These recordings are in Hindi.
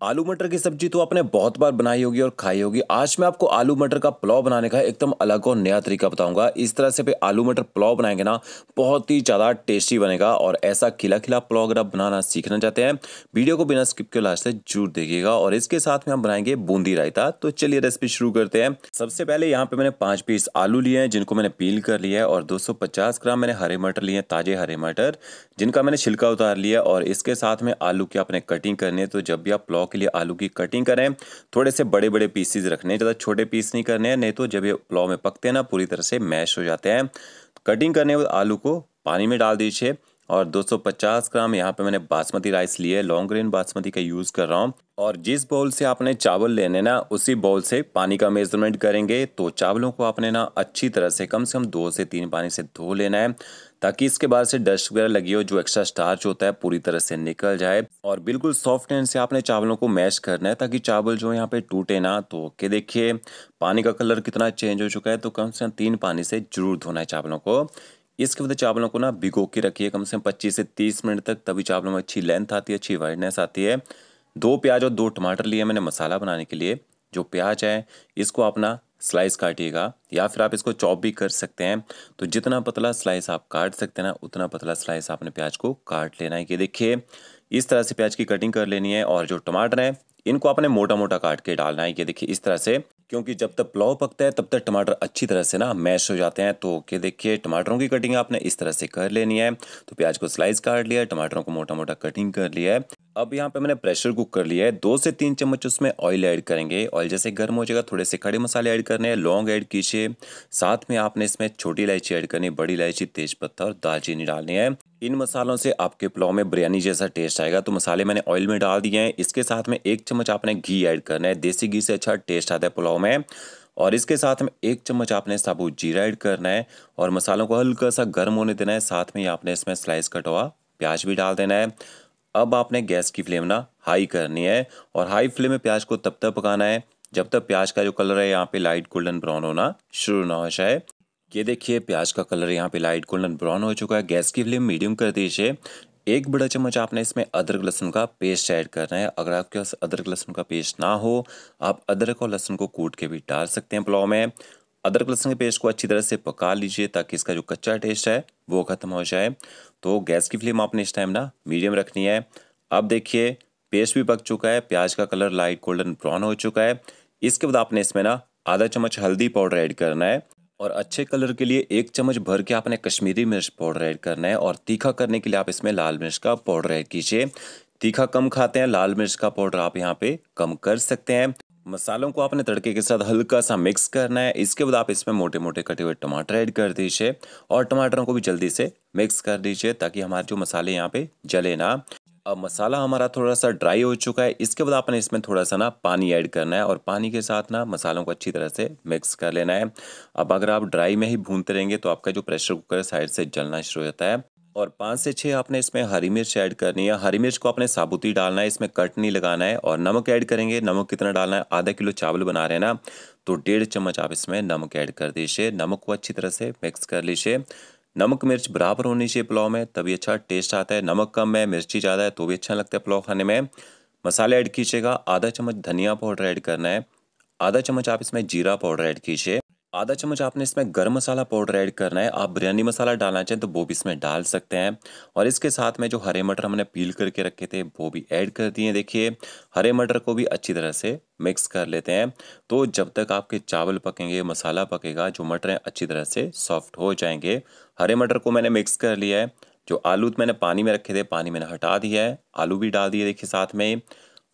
आलू मटर की सब्जी तो आपने बहुत बार बनाई होगी और खाई होगी। आज मैं आपको आलू मटर का पुलाव बनाने का एकदम अलग और नया तरीका बताऊंगा। इस तरह से भी आलू मटर पुलाव बनाएंगे ना, बहुत ही ज़्यादा टेस्टी बनेगा। और ऐसा खिला खिला पुलाव अगर आप बनाना सीखना चाहते हैं, वीडियो को बिना स्किप के लास्ट से जरूर देखिएगा। और इसके साथ में हम बनाएंगे बूंदी रायता। तो चलिए रेसिपी शुरू करते हैं। सबसे पहले यहाँ पे मैंने 5 पीस आलू लिए हैं, जिनको मैंने पील कर लिया है। और 250 ग्राम मैंने हरे मटर लिए हैं, ताजे हरे मटर, जिनका मैंने छिलका उतार लिया। और इसके साथ में आलू की आपने कटिंग करनी है। तो जब भी आप पुलाव के लिए आलू की कटिंग करें, थोड़े से बड़े बड़े पीसेज रखने हैं, ज़्यादा छोटे पीस नहीं करने हैं, नहीं तो जब ये पुलाव में पकते हैं ना, पूरी तरह से मैश हो जाते हैं। कटिंग करने के बाद आलू को पानी में डाल दीजिए। और 250 ग्राम यहाँ पे मैंने बासमती राइस लिए, लॉन्ग ग्रेन बासमती का यूज़ कर रहा हूँ। और जिस बाउल से आपने चावल लेने ना, उसी बाउल से पानी का मेजरमेंट करेंगे। तो चावलों को आपने ना अच्छी तरह से कम 2 से 3 पानी से धो लेना है, ताकि इसके बाद से डस्ट वगैरह लगी हो, जो एक्स्ट्रा स्टार्च होता है पूरी तरह से निकल जाए। और बिल्कुल सॉफ्ट हैंड से आपने चावलों को मैश करना है, ताकि चावल जो यहाँ पे टूटे ना। तो के देखिए पानी का कलर कितना चेंज हो चुका है। तो कम 3 पानी से जरूर धोना है चावलों को। इसके बाद चावलों को ना भिगो के रखिए कम से कम 25 से 30 मिनट तक, तभी चावलों में अच्छी लेंथ आती है, अच्छी वाइडनेस आती है। 2 प्याज और 2 टमाटर लिए मैंने मसाला बनाने के लिए। जो प्याज है, इसको आप ना स्लाइस काटिएगा, या फिर आप इसको चॉप भी कर सकते हैं। तो जितना पतला स्लाइस आप काट सकते हैं ना, उतना पतला स्लाइस आपने प्याज को काट लेना है। कि देखिए इस तरह से प्याज की कटिंग कर लेनी है। और जो टमाटर है, इनको आपने मोटा मोटा काट के डालना है। कि देखिए इस तरह से, क्योंकि जब तक पुलाव पकता है तब तक टमाटर अच्छी तरह से ना मैश हो जाते हैं। तो कि देखिए टमाटरों की कटिंग आपने इस तरह से कर लेनी है। तो प्याज को स्लाइस काट लिया है, टमाटरों को मोटा मोटा कटिंग कर लिया है। अब यहाँ पे मैंने प्रेशर कुक कर लिया है। 2 से 3 चम्मच उसमें ऑयल ऐड करेंगे। ऑयल जैसे गर्म हो जाएगा, थोड़े से खड़े मसाले ऐड करने हैं, लौंग ऐड कीजिए। साथ में आपने इसमें छोटी इलायची ऐड करनी है, बड़ी इलायची, तेजपत्ता और दालचीनी डालनी है। इन मसालों से आपके पुलाव में बिरयानी जैसा टेस्ट आएगा। तो मसाले मैंने ऑयल में डाल दिए हैं। इसके साथ में 1 चम्मच आपने घी ऐड करना है। देसी घी से अच्छा टेस्ट आता है पुलाव में। और इसके साथ में 1 चम्मच आपने साबुत जीरा ऐड करना है। और मसालों को हल्का सा गर्म होने देना है। साथ में ही आपने इसमें स्लाइस कटा हुआ प्याज भी डाल देना है। अब आपने गैस की फ्लेम ना हाई करनी है। और हाई फ्लेम में प्याज को तब तक पकाना है जब तक प्याज का जो कलर है यहाँ पे लाइट गोल्डन ब्राउन होना शुरू ना हो जाए। ये देखिए प्याज का कलर यहाँ पे लाइट गोल्डन ब्राउन हो चुका है। गैस की फ्लेम मीडियम कर दीजिए। 1 बड़ा चम्मच आपने इसमें अदरक लहसुन का पेस्ट ऐड करना है। अगर आपके पास अदरक लहसुन का पेस्ट ना हो, आप अदरक और लहसुन को कूट के भी डाल सकते हैं पुलाव में। अदरक लहसुन के पेस्ट को अच्छी तरह से पका लीजिए, ताकि इसका जो कच्चा टेस्ट है वो ख़त्म हो जाए। तो गैस की फ्लेम आपने इस टाइम ना मीडियम रखनी है। अब देखिए पेस्ट भी पक चुका है, प्याज का कलर लाइट गोल्डन ब्राउन हो चुका है। इसके बाद आपने इसमें ना आधा चम्मच हल्दी पाउडर ऐड करना है। और अच्छे कलर के लिए 1 चम्मच भर के आपने कश्मीरी मिर्च पाउडर ऐड करना है। और तीखा करने के लिए आप इसमें लाल मिर्च का पाउडर ऐड कीजिए। तीखा कम खाते हैं, लाल मिर्च का पाउडर आप यहाँ पे कम कर सकते हैं। मसालों को आपने तड़के के साथ हल्का सा मिक्स करना है। इसके बाद आप इसमें मोटे मोटे कटे हुए टमाटर ऐड कर दीजिए। और टमाटरों को भी जल्दी से मिक्स कर दीजिए, ताकि हमारे जो मसाले यहाँ पे जले ना। अब मसाला हमारा थोड़ा सा ड्राई हो चुका है। इसके बाद आपने इसमें थोड़ा सा ना पानी ऐड करना है। और पानी के साथ ना मसालों को अच्छी तरह से मिक्स कर लेना है। अब अगर आप ड्राई में ही भूनते रहेंगे, तो आपका जो प्रेशर कुकर साइड से जलना शुरू हो जाता है। और 5 से 6 आपने इसमें हरी मिर्च ऐड करनी है। हरी मिर्च को आपने साबुत ही डालना है, इसमें कट नहीं लगाना है। और नमक ऐड करेंगे। नमक कितना डालना है, आधा किलो चावल बना रहे हैं ना, तो 1.5 चम्मच आप इसमें नमक ऐड कर दीजिए। नमक को अच्छी तरह से मिक्स कर लीजिए। नमक मिर्च बराबर होनी चाहिए पुलाव में, तभी अच्छा टेस्ट आता है। नमक कम है, मिर्ची ज़्यादा है, तो भी अच्छा लगता है पुलाव खाने में। मसाले ऐड कीजिएगा। आधा चम्मच धनिया पाउडर ऐड करना है। आधा चम्मच आप इसमें जीरा पाउडर ऐड कीजिए। आधा चम्मच आपने इसमें गरम मसाला पाउडर ऐड करना है। आप बिरयानी मसाला डालना चाहें तो वो भी इसमें डाल सकते हैं। और इसके साथ में जो हरे मटर हमने पील करके रखे थे, वो भी ऐड कर दिए। देखिए हरे मटर को भी अच्छी तरह से मिक्स कर लेते हैं। तो जब तक आपके चावल पकेंगे, मसाला पकेगा, जो मटर हैं अच्छी तरह से सॉफ्ट हो जाएंगे। हरे मटर को मैंने मिक्स कर लिया है। जो आलू मैंने पानी में रखे थे, पानी मैंने हटा दिया है, आलू भी डाल दिए। देखिए साथ में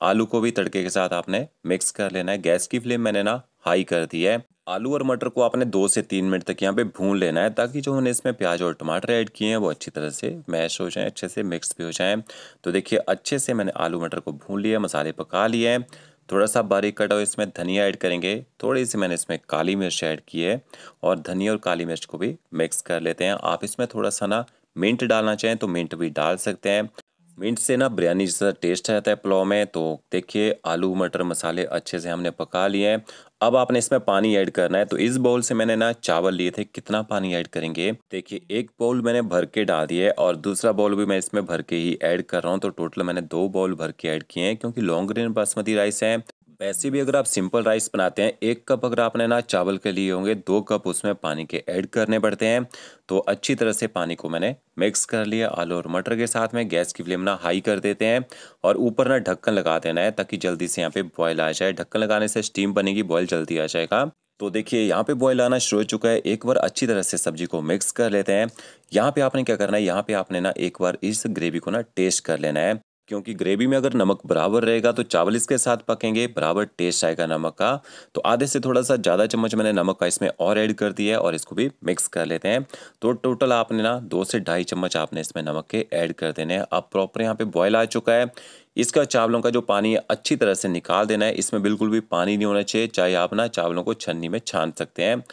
आलू को भी तड़के के साथ आपने मिक्स कर लेना है। गैस की फ्लेम मैंने ना हाई कर दी है। आलू और मटर को आपने 2 से 3 मिनट तक यहाँ पे भून लेना है, ताकि जो हमने इसमें प्याज और टमाटर ऐड किए हैं वो अच्छी तरह से मैश हो जाएं, अच्छे से मिक्स भी हो जाएं। तो देखिए अच्छे से मैंने आलू मटर को भून लिया, मसाले पका लिए हैं। थोड़ा सा बारीक कटा हुआ इसमें धनिया ऐड करेंगे। थोड़ी सी मैंने इसमें काली मिर्च ऐड की है। और धनिया और काली मिर्च को भी मिक्स कर लेते हैं। आप इसमें थोड़ा सा ना मिंट डालना चाहें तो मिंट भी डाल सकते हैं। मिंट से ना बिरयानी जैसा टेस्ट आता है पुलाव में। तो देखिए आलू मटर मसाले अच्छे से हमने पका लिए हैं। अब आपने इसमें पानी ऐड करना है। तो इस बाउल से मैंने ना चावल लिए थे। कितना पानी ऐड करेंगे, देखिए एक बाउल मैंने भर के डाल दिया है और दूसरा बाउल भी मैं इसमें भर के ही ऐड कर रहा हूँ। तो टोटल मैंने 2 बाउल भर के ऐड किए हैं, क्योंकि लॉन्ग ग्रेन बासमती राइस है। वैसे भी अगर आप सिंपल राइस बनाते हैं, 1 कप अगर आपने ना चावल के लिए होंगे, 2 कप उसमें पानी के ऐड करने पड़ते हैं। तो अच्छी तरह से पानी को मैंने मिक्स कर लिया आलू और मटर के साथ में। गैस की फ्लेम ना हाई कर देते हैं और ऊपर ना ढक्कन लगा देना है, ताकि जल्दी से यहाँ पे बॉयल आ जाए। ढक्कन लगाने से स्टीम बनेगी, बॉयल जल्दी आ जाएगा। तो देखिए यहाँ पे बॉयल आना शुरू हो चुका है। एक बार अच्छी तरह से सब्जी को मिक्स कर लेते हैं। यहाँ पे आपने क्या करना है, यहाँ पे आपने ना एक बार इस ग्रेवी को ना टेस्ट कर लेना है, क्योंकि ग्रेवी में अगर नमक बराबर रहेगा तो चावल इसके साथ पकेंगे, बराबर टेस्ट आएगा नमक का। तो आधे से थोड़ा सा ज़्यादा चम्मच मैंने नमक का इसमें और ऐड कर दिया है और इसको भी मिक्स कर लेते हैं। तो टोटल आपने ना 2 से 2.5 चम्मच आपने इसमें नमक के ऐड कर देने हैं। अब प्रॉपर यहाँ पे बॉयल आ चुका है। इसका चावलों का जो पानी है अच्छी तरह से निकाल देना है। इसमें बिल्कुल भी पानी नहीं होना चाहिए, चाहे आप ना चावलों को छन्नी में छान सकते हैं।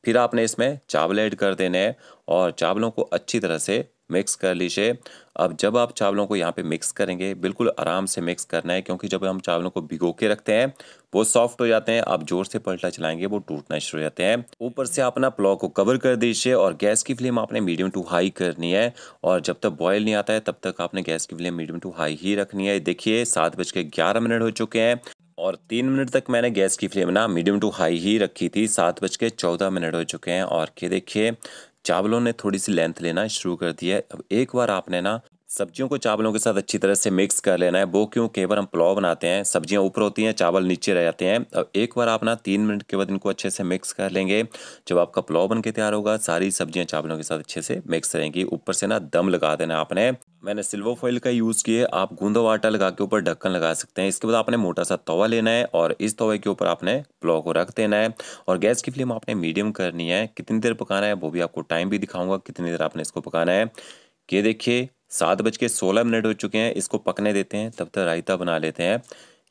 फिर आपने इसमें चावल ऐड कर देने हैं और चावलों को अच्छी तरह से मिक्स कर लीजिए। अब जब आप चावलों को यहाँ पे मिक्स करेंगे, बिल्कुल आराम से मिक्स करना है, क्योंकि जब हम चावलों को भिगो के रखते हैं वो सॉफ्ट हो जाते हैं। आप जोर से पलटा चलाएंगे वो टूटना शुरू हो जाते हैं। ऊपर से आप अपना पुलाव को कवर कर दीजिए और गैस की फ्लेम आपने मीडियम टू हाई करनी है। और जब तक बॉयल नहीं आता है तब तक आपने गैस की फ्लेम मीडियम टू हाई ही रखनी है। देखिए 7:11 हो चुके हैं और 3 मिनट तक मैंने गैस की फ्लेम ना मीडियम टू हाई ही रखी थी। 7:14 हो चुके हैं और ये देखिए चावलों ने थोड़ी सी लेंथ लेना शुरू कर दी है। अब एक बार आपने ना सब्जियों को चावलों के साथ अच्छी तरह से मिक्स कर लेना है। वो क्यों, कई बार हम पुलाव बनाते हैं, सब्जियां ऊपर होती हैं, चावल नीचे रह जाते हैं। अब एक बार आप ना 3 मिनट के बाद इनको अच्छे से मिक्स कर लेंगे। जब आपका पुलाव बन के तैयार होगा, सारी सब्जियां चावलों के साथ अच्छे से मिक्स रहेंगी। ऊपर से ना दम लगा देना आपने। मैंने सिल्वर फॉइल का यूज़ किया है, आप गूंदा हुआ आटा लगा के ऊपर ढक्कन लगा सकते हैं। इसके बाद आपने मोटा सा तवा लेना है और इस तवे के ऊपर आपने पुलाव को रख देना है और गैस की फ्लेम आपने मीडियम करनी है। कितनी देर पकाना है वो भी आपको टाइम भी दिखाऊंगा, कितनी देर आपने इसको पकाना है। ये देखिए 7:16 हो चुके हैं, इसको पकने देते हैं, तब तक रायता बना लेते हैं।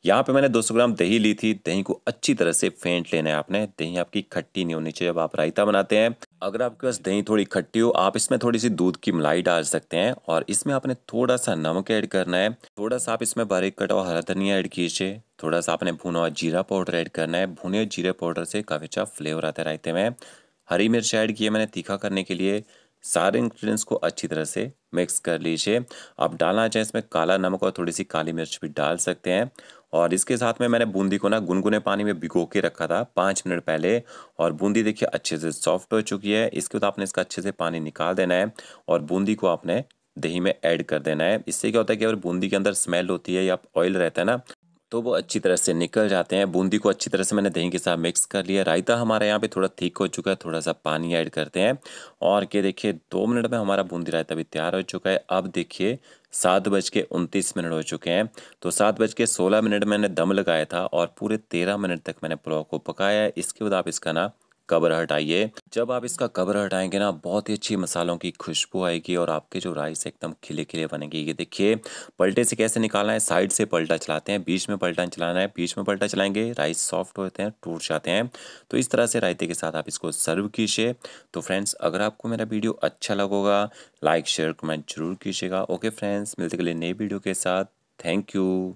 यहाँ पे मैंने 200 ग्राम दही ली थी। दही को अच्छी तरह से फेंट लेना है आपने। दही आपकी खट्टी नहीं होनी चाहिए जब आप रायता बनाते हैं। अगर आपके पास दही थोड़ी खट्टी हो, आप इसमें थोड़ी सी दूध की मलाई डाल सकते हैं और इसमें आपने थोड़ा सा नमक ऐड करना है। थोड़ा सा आप इसमें बारीक कटा हुआ हरा धनिया ऐड कीजिए। थोड़ा सा आपने भुना हुआ जीरा पाउडर ऐड करना है। भुने हुए जीरे पाउडर से काफ़ी अच्छा फ्लेवर आता है रायते में। हरी मिर्च ऐड की है मैंने तीखा करने के लिए। सारे इंग्रेडिएंट्स को अच्छी तरह से मिक्स कर लीजिए। आप डालना चाहें इसमें काला नमक और थोड़ी सी काली मिर्च भी डाल सकते हैं। और इसके साथ में मैंने बूंदी को ना गुनगुने पानी में भिगो के रखा था 5 मिनट पहले और बूंदी देखिए अच्छे से सॉफ्ट हो चुकी है। इसके बाद आपने इसका अच्छे से पानी निकाल देना है और बूंदी को आपने दही में ऐड कर देना है। इससे क्या होता है कि अगर बूंदी के अंदर स्मेल होती है या ऑयल रहता है ना, तो वो अच्छी तरह से निकल जाते हैं। बूंदी को अच्छी तरह से मैंने दही के साथ मिक्स कर लिया। रायता हमारा यहाँ पे थोड़ा थिक हो चुका है, थोड़ा सा पानी ऐड करते हैं और ये देखिए 2 मिनट में हमारा बूंदी रायता भी तैयार हो चुका है। अब देखिए 7:29 हो चुके हैं। तो 7:16 मैंने दम लगाया था और पूरे 13 मिनट तक मैंने पुलाव को पकाया है। इसके बाद आप इसका ना कवर हटाइए। जब आप इसका कवर हटाएंगे ना, बहुत ही अच्छी मसालों की खुशबू आएगी और आपके जो राइस एकदम खिले खिले बनेंगे। ये देखिए पलटे से कैसे निकालना है, साइड से पलटा चलाते हैं, बीच में पलटा चलाना है। बीच में पलटा चलाएंगे राइस सॉफ्ट होते हैं, टूट जाते हैं। तो इस तरह से रायते के साथ आप इसको सर्व कीजिए। तो फ्रेंड्स अगर आपको मेरा वीडियो अच्छा लगेगा, लाइक शेयर कमेंट जरूर कीजिएगा। ओके फ्रेंड्स, मिलते अगले नई वीडियो के साथ। Thank you.